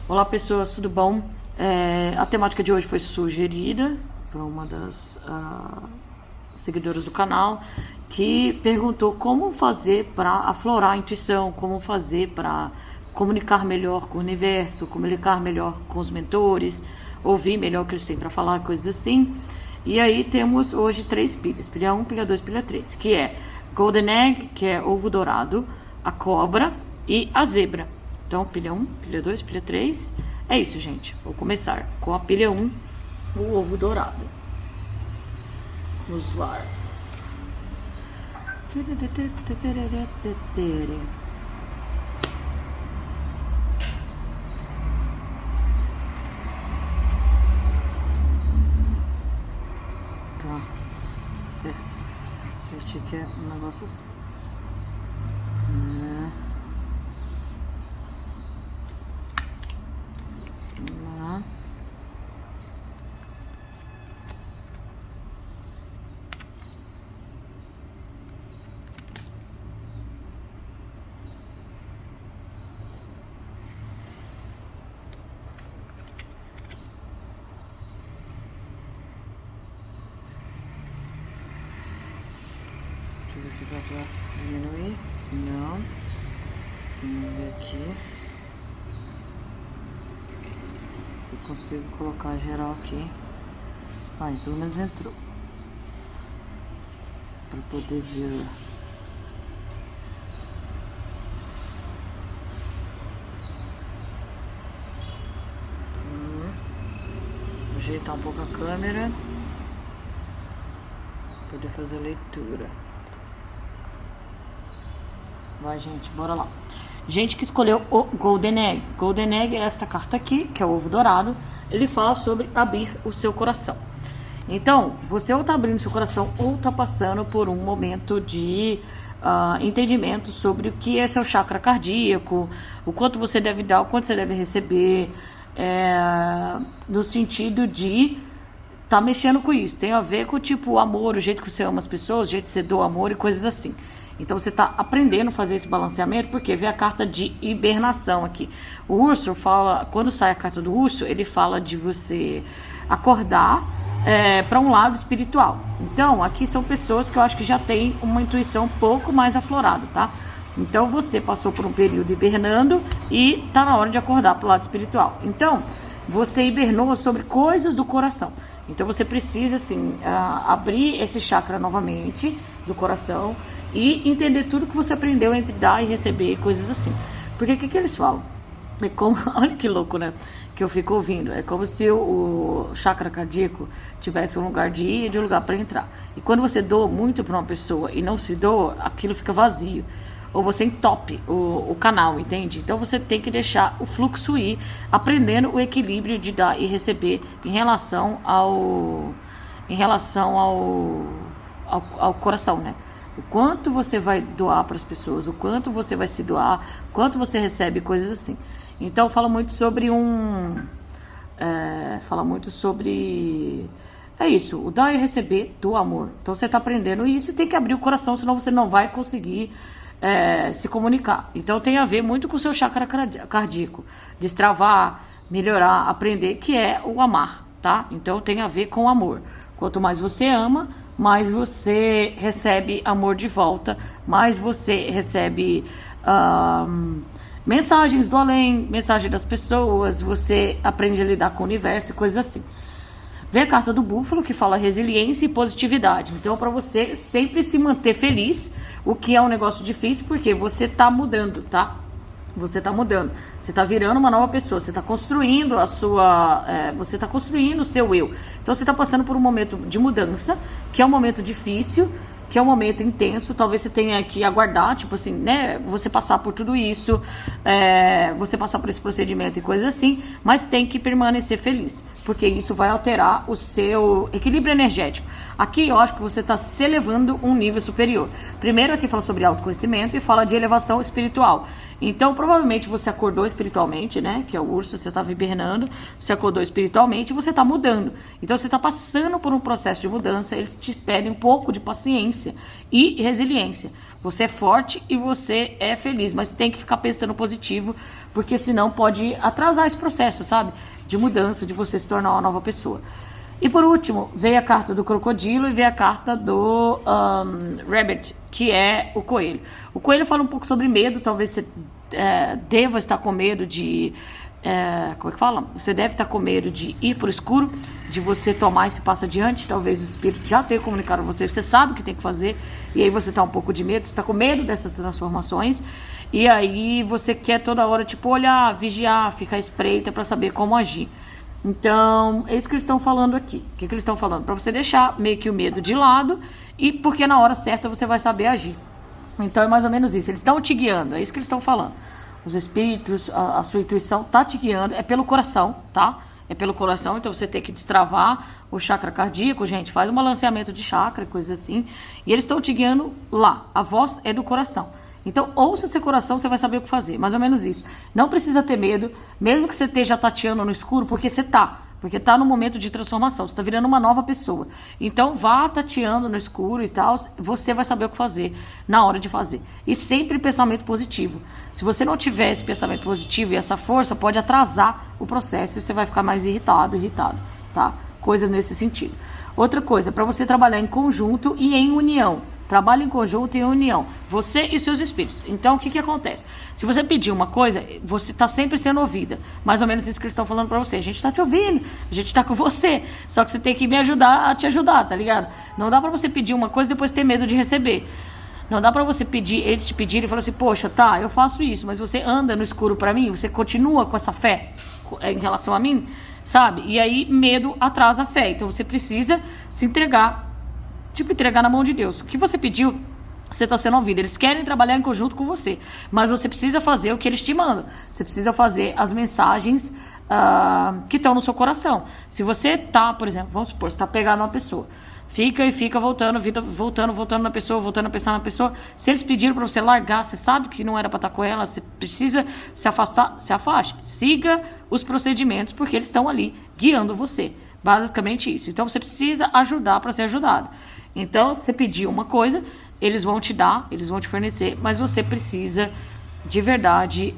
Olá pessoas, tudo bom? A temática de hoje foi sugerida por uma das seguidoras do canal, que perguntou como fazer para aflorar a intuição, como fazer para comunicar melhor com o universo, comunicar melhor com os mentores, ouvir melhor o que eles têm para falar, coisas assim. E aí temos hoje 3 pilhas, pilha 1, pilha 2, pilha 3, que é Golden Egg, que é ovo dourado, a cobra e a zebra. Então, pilha 1, pilha 2, pilha 3. É isso, gente. Vou começar com a pilha 1, o ovo dourado. Vamos lá. Tá. Certinho que é um negócio assim. Deixa eu ver se dá pra diminuir. Não. Vamos ver aqui. Eu consigo colocar geral aqui. Vai, pelo menos entrou. Pra poder ver. Vou ajeitar um pouco a câmera. Pra poder fazer a leitura. Vai, gente, bora lá. Gente que escolheu o Golden Egg. Golden Egg é esta carta aqui, que é o ovo dourado. Ele fala sobre abrir o seu coração. Então, você ou tá abrindo seu coração ou tá passando por um momento de entendimento sobre o que é seu chakra cardíaco, o quanto você deve dar, o quanto você deve receber, no sentido de tá mexendo com isso. Tem a ver com tipo o amor, o jeito que você ama as pessoas, o jeito que você doa amor e coisas assim. Então você está aprendendo a fazer esse balanceamento, porque vê a carta de hibernação aqui. O urso fala, quando sai a carta do urso, ele fala de você acordar para um lado espiritual. Então aqui são pessoas que eu acho que já têm uma intuição um pouco mais aflorada, tá? Então você passou por um período hibernando e tá na hora de acordar para o lado espiritual. Então você hibernou sobre coisas do coração. Então você precisa assim abrir esse chakra novamente do coração e entender tudo que você aprendeu entre dar e receber, coisas assim. Porque o que eles falam? É como, olha que louco, né? Que eu fico ouvindo. É como se o chakra cardíaco tivesse um lugar de ir e um lugar para entrar. E quando você doa muito para uma pessoa e não se doa, aquilo fica vazio. Ou você entope o canal, entende? Então você tem que deixar o fluxo ir, aprendendo o equilíbrio de dar e receber em relação ao coração, né? O quanto você vai doar para as pessoas, o quanto você vai se doar, quanto você recebe, coisas assim. Então fala muito sobre é isso, o dar e receber do amor. Então você está aprendendo isso e tem que abrir o coração, senão você não vai conseguir se comunicar. Então tem a ver muito com o seu chakra cardíaco, destravar, melhorar, aprender, que é o amar, tá? Então tem a ver com o amor. Quanto mais você ama, mais você recebe amor de volta, mais você recebe mensagens do além, mensagem das pessoas, você aprende a lidar com o universo e coisas assim. Vem a carta do búfalo, que fala resiliência e positividade. Então, para você sempre se manter feliz, o que é um negócio difícil, porque você tá mudando, tá? Você tá mudando, você tá virando uma nova pessoa, você tá construindo você tá construindo o seu eu. Então você tá passando por um momento de mudança, que é um momento difícil, que é um momento intenso. Talvez você tenha que aguardar, tipo assim, né, você passar por tudo isso, você passar por esse procedimento e coisas assim, mas tem que permanecer feliz, porque isso vai alterar o seu equilíbrio energético. Aqui eu acho que você está se elevando um nível superior. Primeiro aqui fala sobre autoconhecimento e fala de elevação espiritual. Então, provavelmente você acordou espiritualmente, né? Que é o urso, você estava hibernando, você acordou espiritualmente e você está mudando. Então, você está passando por um processo de mudança, eles te pedem um pouco de paciência e resiliência. Você é forte e você é feliz, mas tem que ficar pensando positivo, porque senão pode atrasar esse processo, sabe? De mudança, de você se tornar uma nova pessoa. E por último, veio a carta do crocodilo e veio a carta do rabbit, que é o coelho. O coelho fala um pouco sobre medo, talvez você deva estar com medo de... como é que fala? Você deve estar com medo de ir para o escuro, de você tomar esse passo adiante. Talvez o espírito já tenha comunicado a você, você sabe o que tem que fazer, e aí você está um pouco de medo, você está com medo dessas transformações, e aí você quer toda hora, tipo, olhar, vigiar, ficar espreita para saber como agir. Então, é isso que eles estão falando aqui. O que eles estão falando? Para você deixar meio que o medo de lado, e porque na hora certa você vai saber agir. Então, é mais ou menos isso. Eles estão te guiando, é isso que eles estão falando. Os espíritos, a sua intuição tá te guiando, é pelo coração, tá? É pelo coração, então você tem que destravar o chakra cardíaco, gente, faz um balanceamento de chakra, coisas assim, e eles estão te guiando lá, a voz é do coração. Então, ouça seu coração, você vai saber o que fazer, mais ou menos isso. Não precisa ter medo, mesmo que você esteja tateando no escuro, porque tá no momento de transformação, você está virando uma nova pessoa. Então, vá tateando no escuro e tal, você vai saber o que fazer na hora de fazer. E sempre pensamento positivo. Se você não tiver esse pensamento positivo e essa força, pode atrasar o processo e você vai ficar mais irritado, tá? Coisas nesse sentido. Outra coisa, para você trabalhar em conjunto e em união. Trabalho em conjunto e em união. Você e seus espíritos. Então, o que acontece? Se você pedir uma coisa, você está sempre sendo ouvida. Mais ou menos isso que eles estão falando para você. A gente está te ouvindo, a gente está com você. Só que você tem que me ajudar a te ajudar, tá ligado? Não dá para você pedir uma coisa e depois ter medo de receber. Não dá para você pedir, eles te pedirem e falar assim, poxa, tá, eu faço isso, mas você anda no escuro para mim? Você continua com essa fé em relação a mim? Sabe? E aí, medo atrasa a fé. Então, você precisa se entregar na mão de Deus. O que você pediu, você está sendo ouvido. Eles querem trabalhar em conjunto com você, mas você precisa fazer o que eles te mandam. Você precisa fazer as mensagens que estão no seu coração. Se você tá, por exemplo, vamos supor, você está pegando uma pessoa, fica voltando na pessoa, voltando a pensar na pessoa. Se eles pediram para você largar, você sabe que não era para estar com ela, você precisa se afastar, se afaste. Siga os procedimentos, porque eles estão ali guiando você. Basicamente isso. Então você precisa ajudar para ser ajudado. Então, você pediu uma coisa, eles vão te dar, eles vão te fornecer, mas você precisa, de verdade,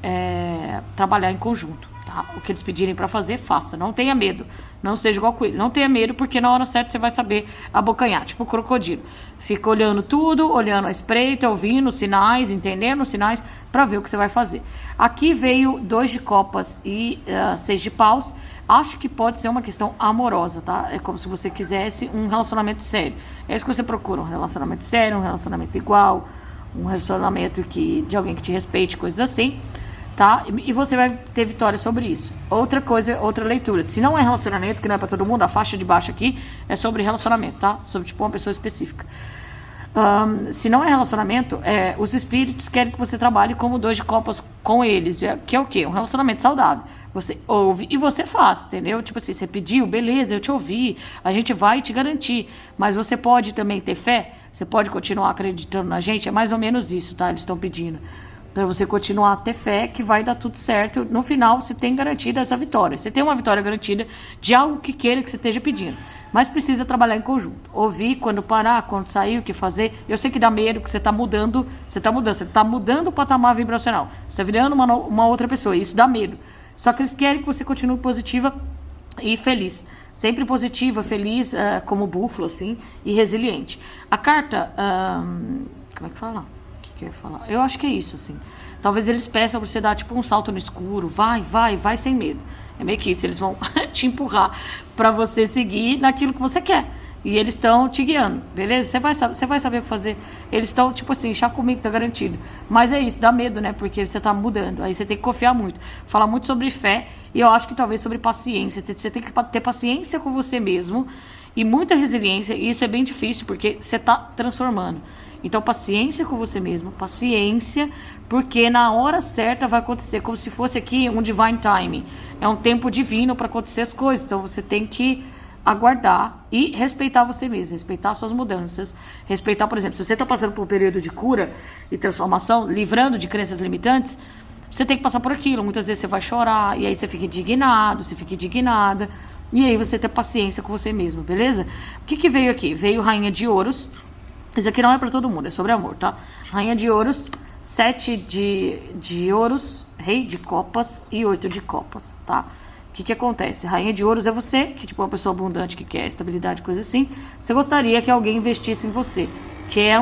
trabalhar em conjunto, tá? O que eles pedirem para fazer, faça. Não tenha medo. Não seja igual coelho. Não tenha medo, porque na hora certa você vai saber abocanhar, tipo o crocodilo. Fica olhando tudo, olhando a espreita, ouvindo os sinais, entendendo os sinais, para ver o que você vai fazer. Aqui veio 2 de copas e 6 de paus. Acho que pode ser uma questão amorosa, tá? É como se você quisesse um relacionamento sério. É isso que você procura, um relacionamento sério, um relacionamento igual, um relacionamento de alguém que te respeite, coisas assim, tá? E você vai ter vitória sobre isso. Outra coisa, outra leitura. Se não é relacionamento, que não é pra todo mundo, a faixa de baixo aqui é sobre relacionamento, tá? Sobre, tipo, uma pessoa específica. Se não é relacionamento, os espíritos querem que você trabalhe como 2 de copas com eles, que é o quê? Um relacionamento saudável. Você ouve e você faz, entendeu? Tipo assim, você pediu, beleza, eu te ouvi, a gente vai te garantir. Mas você pode também ter fé, você pode continuar acreditando na gente, é mais ou menos isso, tá? Eles estão pedindo. Para você continuar a ter fé que vai dar tudo certo. No final, você tem garantida essa vitória. Você tem uma vitória garantida de algo que queira que você esteja pedindo. Mas precisa trabalhar em conjunto. Ouvir quando parar, quando sair, o que fazer. Eu sei que dá medo, que você está mudando o patamar vibracional. Você está virando uma outra pessoa, e isso dá medo. Só que eles querem que você continue positiva e feliz. Sempre positiva, feliz, como búfalo, assim, e resiliente. A carta... como é que fala? O que eu ia falar? Eu acho que é isso, assim. Talvez eles peçam pra você dar, tipo, um salto no escuro. Vai sem medo. É meio que isso. Eles vão te empurrar pra você seguir naquilo que você quer. E eles estão te guiando, beleza? Você vai saber o que fazer. Eles estão, tipo assim, chá comigo, tá garantido. Mas é isso, dá medo, né? Porque você tá mudando. Aí você tem que confiar muito. Falar muito sobre fé. E eu acho que talvez sobre paciência. Você tem que ter paciência com você mesmo. E muita resiliência. E isso é bem difícil, porque você tá transformando. Então, paciência com você mesmo. Paciência, porque na hora certa vai acontecer. Como se fosse aqui um divine timing. É um tempo divino para acontecer as coisas. Então, você tem que aguardar e respeitar você mesmo, respeitar suas mudanças, respeitar, por exemplo, se você está passando por um período de cura e transformação, livrando de crenças limitantes, você tem que passar por aquilo. Muitas vezes você vai chorar, e aí você fica indignado, você fica indignada, e aí você tem paciência com você mesmo, beleza? O que veio aqui? Veio Rainha de Ouros. Isso aqui não é pra todo mundo, é sobre amor, tá? Rainha de Ouros, 7 de ouros, Rei de Copas e 8 de Copas, tá? O que acontece? Rainha de Ouros é você, que tipo é uma pessoa abundante, que quer estabilidade, coisa assim. Você gostaria que alguém investisse em você. Que é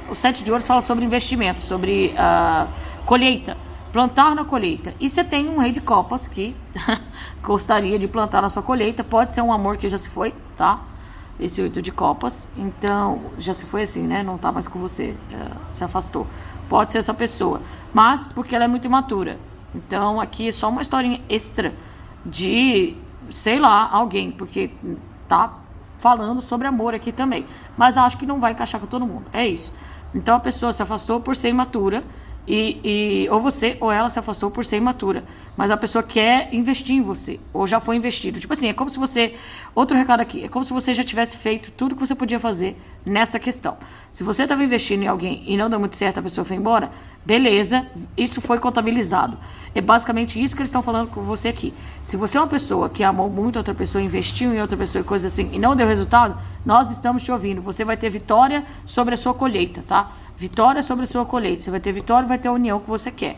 o 7 de Ouros fala sobre investimento, sobre colheita. Plantar na colheita. E você tem um Rei de Copas que gostaria de plantar na sua colheita. Pode ser um amor que já se foi, tá? Esse 8 de Copas. Então, já se foi assim, né? Não tá mais com você. Se afastou. Pode ser essa pessoa. Mas, porque ela é muito imatura. Então, aqui é só uma historinha extra de, sei lá, alguém. Porque tá falando sobre amor aqui também. Mas acho que não vai encaixar com todo mundo. É isso. Então, a pessoa se afastou por ser imatura. Ou você ou ela se afastou por ser imatura, mas a pessoa quer investir em você, ou já foi investido. Tipo assim, é como se você, outro recado aqui, é como se você já tivesse feito tudo que você podia fazer nessa questão. Se você estava investindo em alguém e não deu muito certo, a pessoa foi embora, beleza, isso foi contabilizado. É basicamente isso que eles estão falando com você aqui. Se você é uma pessoa que amou muito outra pessoa, investiu em outra pessoa e coisa assim, e não deu resultado, nós estamos te ouvindo. Você vai ter vitória sobre a sua colheita, tá? Vitória sobre a sua colheita. Você vai ter vitória e vai ter a união que você quer.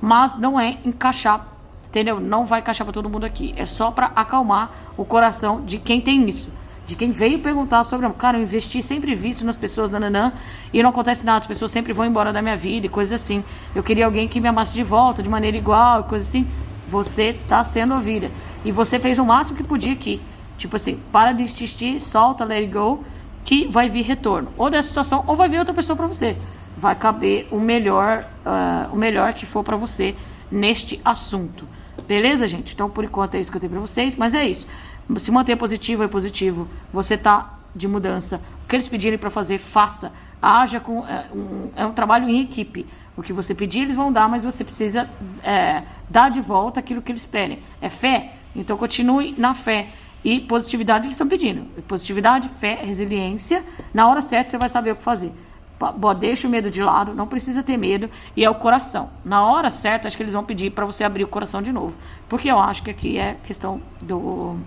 Mas não é encaixar, entendeu? Não vai encaixar pra todo mundo aqui. É só pra acalmar o coração de quem tem isso. De quem veio perguntar sobre... Cara, eu investi, sempre vi isso nas pessoas, nananã, e não acontece nada. As pessoas sempre vão embora da minha vida e coisas assim. Eu queria alguém que me amasse de volta, de maneira igual, coisa assim. Você tá sendo ouvida. E você fez o máximo que podia aqui. Tipo assim, para de insistir, solta, let it go, que vai vir retorno. Ou dessa situação, ou vai vir outra pessoa pra você. Vai caber o melhor que for pra você neste assunto. Beleza, gente? Então, por enquanto, é isso que eu tenho pra vocês. Mas é isso. Se manter positivo é positivo. Você tá de mudança. O que eles pedirem pra fazer, faça. Haja com... É um trabalho em equipe. O que você pedir, eles vão dar, mas você precisa dar de volta aquilo que eles pedem. É fé? Então, continue na fé. E positividade eles estão pedindo. Positividade, fé, resiliência. Na hora certa você vai saber o que fazer. Deixa o medo de lado, não precisa ter medo. E é o coração. Na hora certa, acho que eles vão pedir para você abrir o coração de novo. Porque eu acho que aqui é questão dos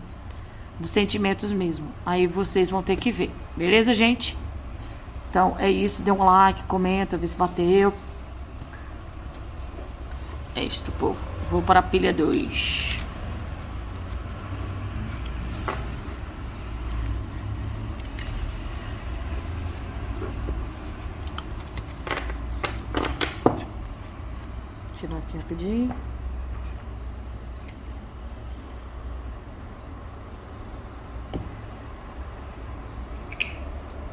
sentimentos mesmo. Aí vocês vão ter que ver. Beleza, gente? Então é isso. Dê um like, comenta, vê se bateu. É isto, povo. Vou para a pilha 2. Tirar aqui rapidinho.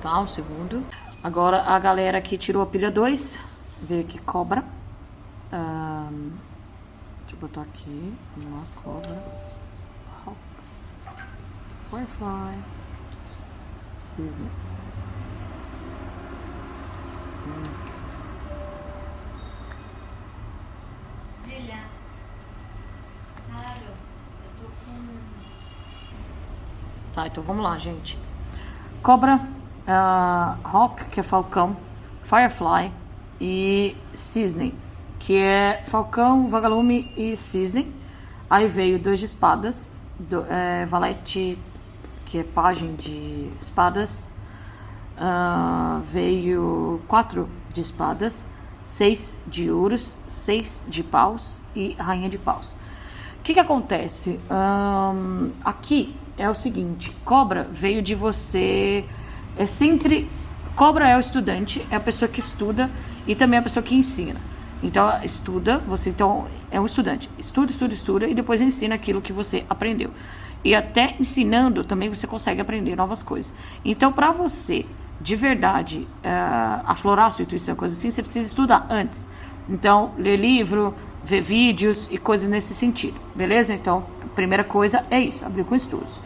Tá, um segundo. Agora a galera aqui tirou a pilha 2. Veio aqui cobra. Deixa eu botar aqui. Uma cobra. Hop. Firefly. Cisne. Lilia. Caralho, eu tô com... Tá, então vamos lá, gente. Cobra, Hawk, que é falcão, Firefly e Cisne, que é falcão, vagalume e cisne. Aí veio 2 de espadas, valete, que é pajem de espadas. Veio 4 de espadas, 6 de ouros, 6 de paus e rainha de paus. O que acontece? Aqui é o seguinte, cobra veio de você, cobra é o estudante, é a pessoa que estuda e também é a pessoa que ensina. Então, estuda, você então é um estudante, estuda e depois ensina aquilo que você aprendeu. E até ensinando também você consegue aprender novas coisas. Então, para você de verdade aflorar a sua intuição, coisa assim, você precisa estudar antes. Então, ler livro, ver vídeos e coisas nesse sentido, beleza? Então, a primeira coisa é isso, abrir com estudos.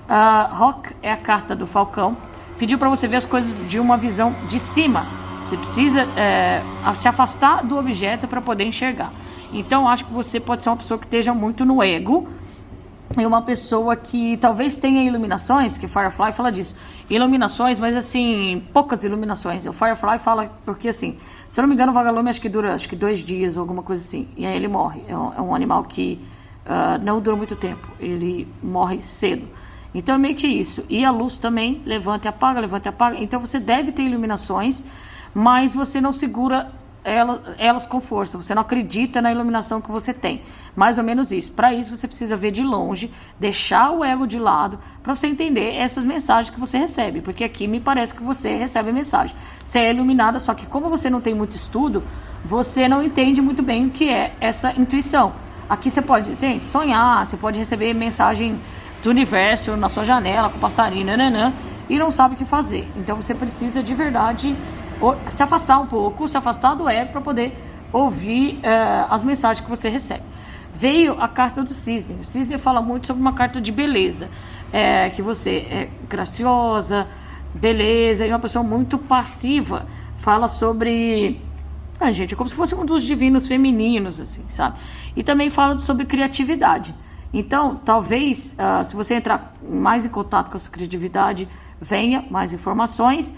Hawk é a carta do falcão, pediu para você ver as coisas de uma visão de cima. Você precisa se afastar do objeto para poder enxergar. Então, acho que você pode ser uma pessoa que esteja muito no ego é uma pessoa que talvez tenha iluminações, que Firefly fala disso. Iluminações, mas assim, poucas iluminações. O Firefly fala porque assim, se eu não me engano, o vagalume acho que dura 2 dias ou alguma coisa assim. E aí ele morre. É um animal que não dura muito tempo. Ele morre cedo. Então é meio que isso. E a luz também, levanta e apaga, levanta e apaga. Então você deve ter iluminações, mas você não segura elas com força, você não acredita na iluminação que você tem, mais ou menos isso. Para isso você precisa ver de longe, deixar o ego de lado, para você entender essas mensagens que você recebe, porque aqui me parece que você recebe mensagem, você é iluminada, só que como você não tem muito estudo, você não entende muito bem o que é essa intuição. Aqui você pode, gente, sonhar, você pode receber mensagem do universo na sua janela, com passarinho, nananã, e não sabe o que fazer. Então você precisa de verdade se afastar um pouco, se afastar do ego para poder ouvir as mensagens que você recebe. Veio a carta do cisne. O cisne fala muito sobre uma carta de beleza, que você é graciosa, beleza, e uma pessoa muito passiva. Fala sobre... gente, é como se fosse um dos divinos femininos, assim, sabe? E também fala sobre criatividade. Então, talvez, se você entrar mais em contato com a sua criatividade, venha mais informações,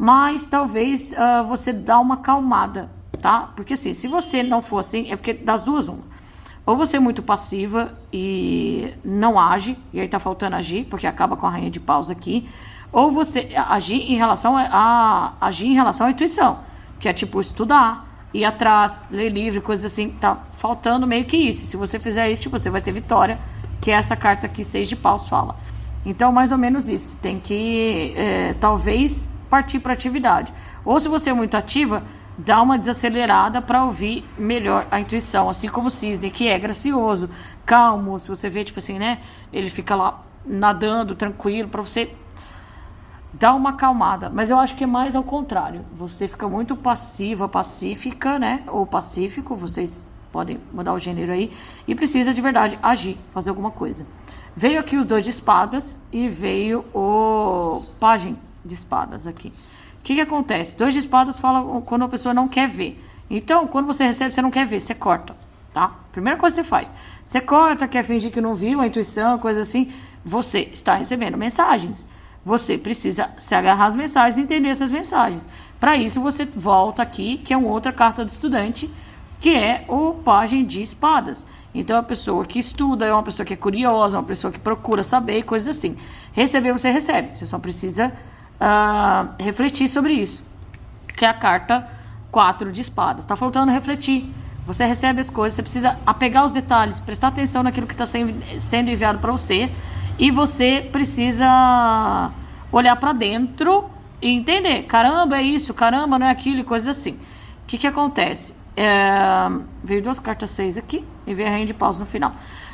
mas talvez você dá uma acalmada, tá? Porque assim, se você não for assim, é porque das duas uma. Ou você é muito passiva e não age, e aí tá faltando agir, porque acaba com a rainha de paus aqui. Ou você agir em relação à intuição, que é tipo estudar, ir atrás, ler livro, coisas assim. Tá faltando meio que isso. Se você fizer isso, tipo, você vai ter vitória, que é essa carta aqui, 6 de paus fala. Então, mais ou menos isso. Tem que, talvez, partir para atividade. Ou se você é muito ativa, dá uma desacelerada para ouvir melhor a intuição. Assim como o cisne, que é gracioso, calmo. Se você vê, tipo assim, né? Ele fica lá nadando, tranquilo, para você dar uma acalmada. Mas eu acho que é mais ao contrário. Você fica muito passiva, pacífica, né? Ou pacífico, vocês podem mudar o gênero aí. E precisa de verdade agir, fazer alguma coisa. Veio aqui os 2 de espadas e veio o pajem de espadas aqui. O que acontece? 2 de espadas fala quando a pessoa não quer ver. Então, quando você recebe, você não quer ver, você corta, tá? Primeira coisa que você faz, você corta, quer fingir que não viu, a intuição, coisa assim. Você está recebendo mensagens. Você precisa se agarrar às mensagens e entender essas mensagens. Para isso, você volta aqui, que é uma outra carta do estudante, que é o pajem de espadas. Então, é uma pessoa que estuda, é uma pessoa que é curiosa, uma pessoa que procura saber, coisas assim. Receber, você recebe. Você só precisa refletir sobre isso, que é a carta 4 de espadas. Está faltando refletir. Você recebe as coisas, você precisa apegar os detalhes, prestar atenção naquilo que está sendo enviado para você, e você precisa olhar para dentro e entender, caramba, é isso, caramba, não é aquilo, e coisas assim. O que acontece? Veio 2 cartas 6 aqui e veio a rainha de paus no final.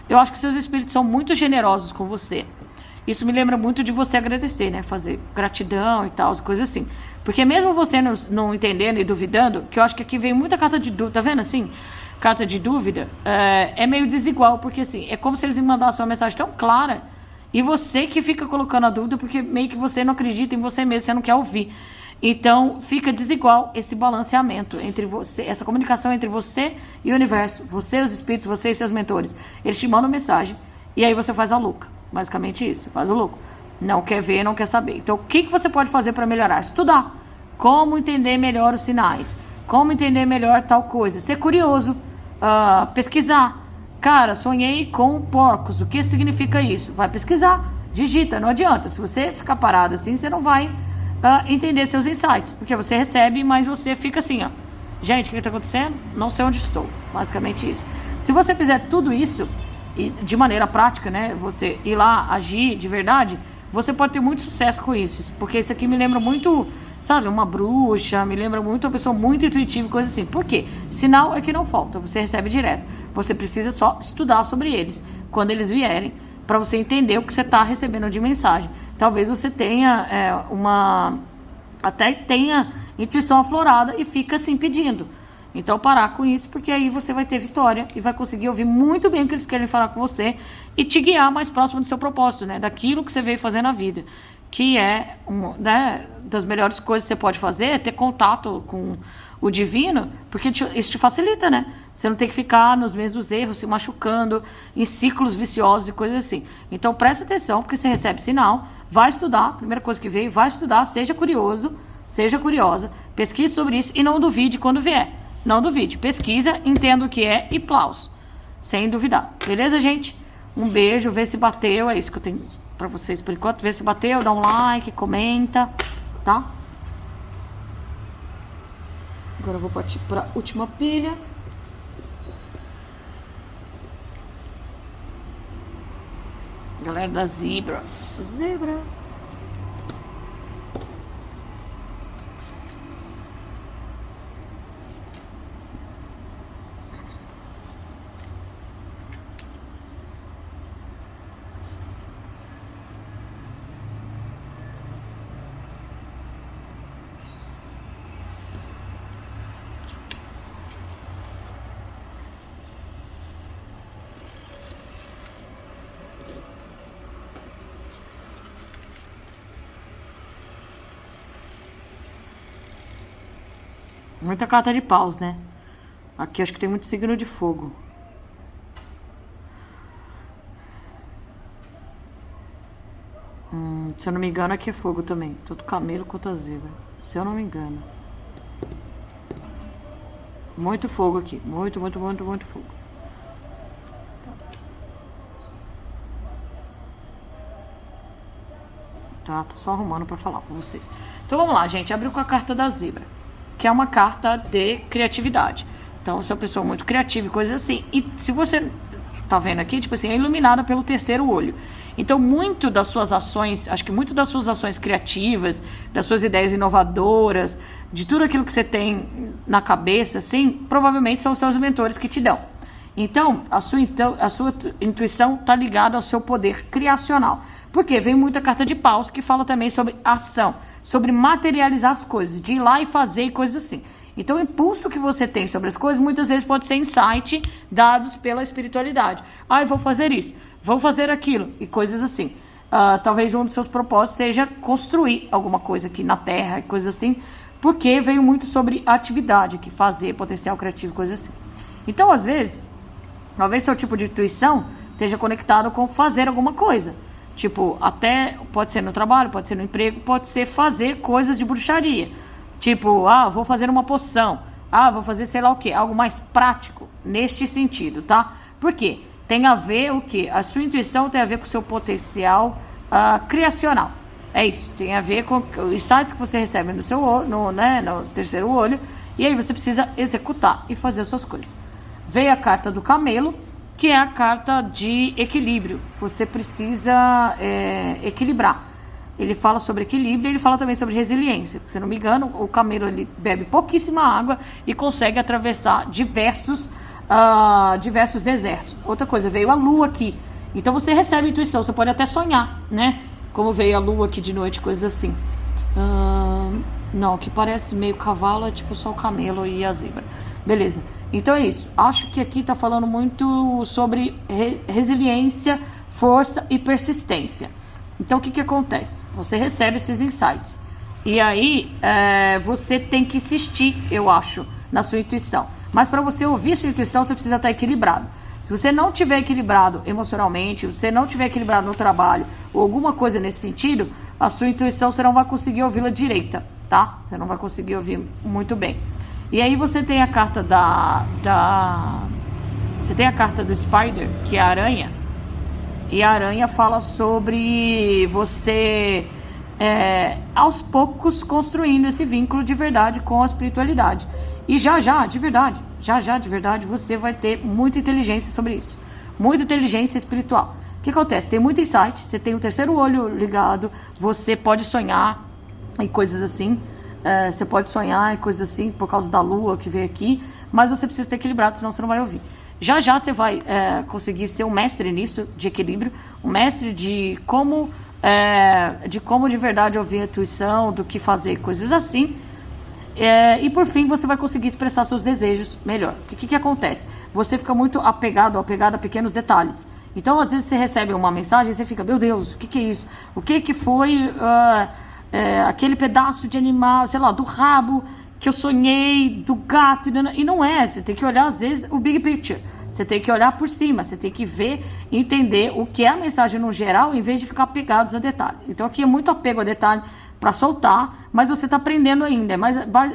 Eu acho que seus espíritos são muito generosos com você. Isso me lembra muito de você agradecer, né? Fazer gratidão e tal, coisas assim. Porque mesmo você não entendendo e duvidando, que eu acho que aqui veio muita carta de dúvida, tá vendo assim? Carta de dúvida, é meio desigual, porque assim, é como se eles mandassem uma mensagem tão clara e você que fica colocando a dúvida, porque meio que você não acredita em você mesmo, você não quer ouvir. Então, fica desigual esse balanceamento entre você, essa comunicação entre você e o universo, você, os espíritos, você e seus mentores. Eles te mandam mensagem e aí você faz a louca. Basicamente isso, faz o louco. Não quer ver, não quer saber. Então, o que você pode fazer para melhorar? Estudar. Como entender melhor os sinais. Como entender melhor tal coisa. Ser curioso. Pesquisar. Cara, sonhei com porcos. O que significa isso? Vai pesquisar. Digita, não adianta. Se você ficar parado assim, você não vai entender seus insights. Porque você recebe, mas você fica assim, ó. Gente, o que está acontecendo? Não sei onde estou. Basicamente isso. Se você fizer tudo isso, e de maneira prática, né, você ir lá, agir de verdade, você pode ter muito sucesso com isso, porque isso aqui me lembra muito, sabe, uma bruxa, me lembra muito uma pessoa muito intuitiva, coisa assim. Por quê? Sinal é que não falta, você recebe direto, você precisa só estudar sobre eles, quando eles vierem, para você entender o que você está recebendo de mensagem. Talvez você tenha até tenha intuição aflorada e fica assim pedindo. Então, parar com isso, porque aí você vai ter vitória e vai conseguir ouvir muito bem o que eles querem falar com você e te guiar mais próximo do seu propósito, né? Daquilo que você veio fazer na vida. Que é, das melhores coisas que você pode fazer, é ter contato com o divino, porque isso te facilita, né? Você não tem que ficar nos mesmos erros, se machucando, em ciclos viciosos e coisas assim. Então presta atenção, porque você recebe sinal, vai estudar, primeira coisa que veio, vai estudar, seja curioso, seja curiosa, pesquise sobre isso e não duvide quando vier. Não duvide, pesquisa, entenda o que é e plaus, sem duvidar. Beleza, gente? Um beijo, vê se bateu, é isso que eu tenho pra vocês por enquanto. Vê se bateu, dá um like, comenta, tá? Agora eu vou partir pra última pilha. Galera da Zebra. Zebra. Muita carta de paus, né? Aqui acho que tem muito signo de fogo. Se eu não me engano, aqui é fogo também. Tanto camelo quanto a zebra. Se eu não me engano. Muito fogo aqui. Muito fogo. Tá, tô só arrumando pra falar com vocês. Então vamos lá, gente. Abriu com a carta da zebra, que é uma carta de criatividade. Então, você é uma pessoa muito criativa e coisas assim. E se você tá vendo aqui, tipo assim, é iluminada pelo terceiro olho. Então, muito das suas ações, acho que muito das suas ações criativas, das suas ideias inovadoras, de tudo aquilo que você tem na cabeça, assim, provavelmente são os seus mentores que te dão. Então, a sua intuição tá ligada ao seu poder criacional. Porque vem muita carta de paus que fala também sobre ação, sobre materializar as coisas, de ir lá e fazer e coisas assim. Então, o impulso que você tem sobre as coisas, muitas vezes pode ser insight dados pela espiritualidade. Ah, eu vou fazer isso, vou fazer aquilo, e coisas assim. Talvez um dos seus propósitos seja construir alguma coisa aqui na Terra, e coisas assim, porque veio muito sobre atividade aqui, fazer, potencial criativo, coisas assim. Então, às vezes, talvez seu tipo de intuição esteja conectado com fazer alguma coisa. Tipo, até pode ser no trabalho, pode ser no emprego, pode ser fazer coisas de bruxaria. Tipo, vou fazer uma poção. Vou fazer sei lá o quê. Algo mais prático neste sentido, tá? Por quê? Tem a ver o quê? A sua intuição tem a ver com o seu potencial criacional. É isso. Tem a ver com os insights que você recebe no seu olho, no terceiro olho. E aí você precisa executar e fazer as suas coisas. Veio a carta do camelo, que é a carta de equilíbrio. Você precisa equilibrar. Ele fala sobre equilíbrio e ele fala também sobre resiliência. Se não me engano, o camelo ele bebe pouquíssima água e consegue atravessar diversos desertos. Outra coisa, veio a lua aqui. Então você recebe intuição, você pode até sonhar, né? Como veio a lua aqui de noite, coisas assim. Não, que parece meio cavalo, é tipo só o camelo e a zebra. Beleza. Então é isso. Acho que aqui tá falando muito sobre resiliência, força e persistência. Então o que acontece? Você recebe esses insights. E aí você tem que insistir, eu acho, na sua intuição. Mas para você ouvir a sua intuição, você precisa estar equilibrado. Se você não estiver equilibrado emocionalmente, se você não estiver equilibrado no trabalho, ou alguma coisa nesse sentido, a sua intuição você não vai conseguir ouvi-la direita, tá? Você não vai conseguir ouvir muito bem. E aí você tem a carta você tem a carta do Spider, que é a aranha. E a aranha fala sobre você, aos poucos, construindo esse vínculo de verdade com a espiritualidade. E já, de verdade, você vai ter muita inteligência sobre isso. Muita inteligência espiritual. O que acontece? Tem muito insight, você tem o terceiro olho ligado, você pode sonhar e coisas assim. Você pode sonhar e coisas assim por causa da lua que veio aqui, mas você precisa ter equilibrado, senão você não vai ouvir. Já você vai conseguir ser um mestre nisso, de equilíbrio, um mestre de como de verdade ouvir a intuição, do que fazer, coisas assim. E por fim, você vai conseguir expressar seus desejos melhor. O que acontece? Você fica muito apegado a pequenos detalhes. Então, às vezes, você recebe uma mensagem e você fica, meu Deus, o que é isso? O que foi aquele pedaço de animal, sei lá, do rabo que eu sonhei do gato, e não é. Você tem que olhar, às vezes, o big picture. Você tem que olhar por cima, você tem que ver e entender o que é a mensagem no geral, em vez de ficar apegados a detalhe. Então aqui é muito apego a detalhe para soltar, mas você está aprendendo ainda. É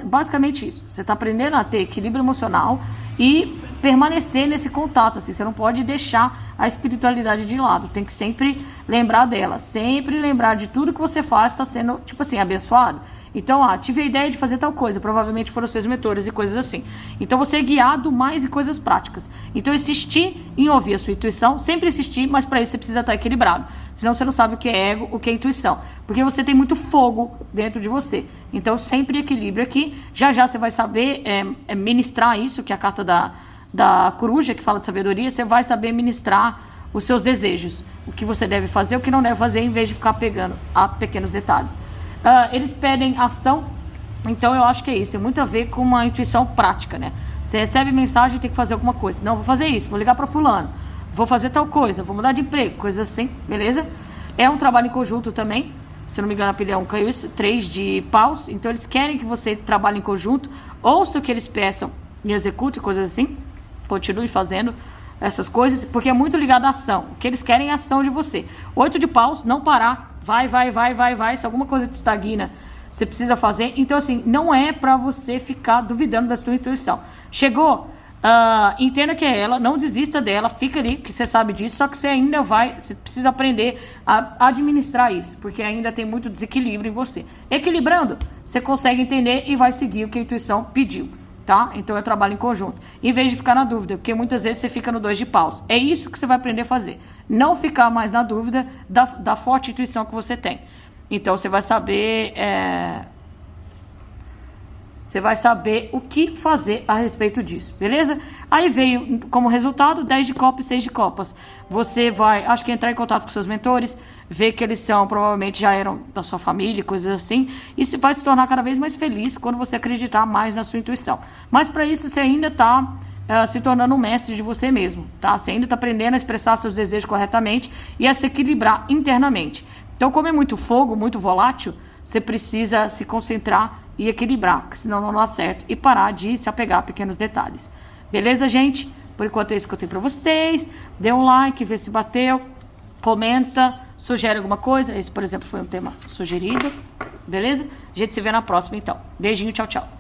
basicamente isso. Você está aprendendo a ter equilíbrio emocional e permanecer nesse contato. Assim, você não pode deixar a espiritualidade de lado. Tem que sempre lembrar dela. Sempre lembrar de tudo que você faz está sendo, tipo assim, abençoado. Então, tive a ideia de fazer tal coisa. Provavelmente foram seus mentores e coisas assim. Então, você é guiado mais em coisas práticas. Então, insistir em ouvir a sua intuição. Sempre insistir, mas para isso você precisa estar equilibrado. Senão, você não sabe o que é ego, o que é intuição. Porque você tem muito fogo dentro de você. Então, sempre equilíbrio aqui. Já já você vai saber ministrar isso, que é a carta da coruja, que fala de sabedoria. Você vai saber ministrar os seus desejos. O que você deve fazer, o que não deve fazer, em vez de ficar pegando a pequenos detalhes. Eles pedem ação, então eu acho que é isso, tem muito a ver com uma intuição prática, né? Você recebe mensagem e tem que fazer alguma coisa. Não, vou fazer isso, vou ligar para fulano, vou fazer tal coisa, vou mudar de emprego, coisas assim, beleza? É um trabalho em conjunto também, se eu não me engano a pilha 1 caiu isso, 3 de paus, então eles querem que você trabalhe em conjunto, ouça o que eles peçam e execute, coisas assim, continue fazendo essas coisas, porque é muito ligado à ação. O que eles querem é a ação de você. 8 de paus, não parar. Vai. Se alguma coisa te estagna, você precisa fazer. Então, assim, não é pra você ficar duvidando da sua intuição. Chegou, entenda que é ela, não desista dela, fica ali, que você sabe disso, só que você precisa aprender a administrar isso, porque ainda tem muito desequilíbrio em você. Equilibrando, você consegue entender e vai seguir o que a intuição pediu. Tá? Então eu trabalho em conjunto. Em vez de ficar na dúvida, porque muitas vezes você fica no 2 de paus. É isso que você vai aprender a fazer. Não ficar mais na dúvida da forte intuição que você tem. Então você vai saber o que fazer a respeito disso, beleza? Aí veio como resultado 10 de copas e 6 de copas. Você vai, acho que entrar em contato com seus mentores, ver que eles provavelmente já eram da sua família, coisas assim, e você vai se tornar cada vez mais feliz quando você acreditar mais na sua intuição. Mas para isso você ainda está se tornando um mestre de você mesmo, tá? Você ainda está aprendendo a expressar seus desejos corretamente e a se equilibrar internamente. Então, como é muito fogo, muito volátil, você precisa se concentrar e equilibrar, porque senão não dá certo, e parar de se apegar a pequenos detalhes. Beleza, gente? Por enquanto é isso que eu tenho para vocês. Dê um like, vê se bateu, comenta, sugere alguma coisa. Esse, por exemplo, foi um tema sugerido. Beleza? A gente se vê na próxima, então. Beijinho, tchau, tchau.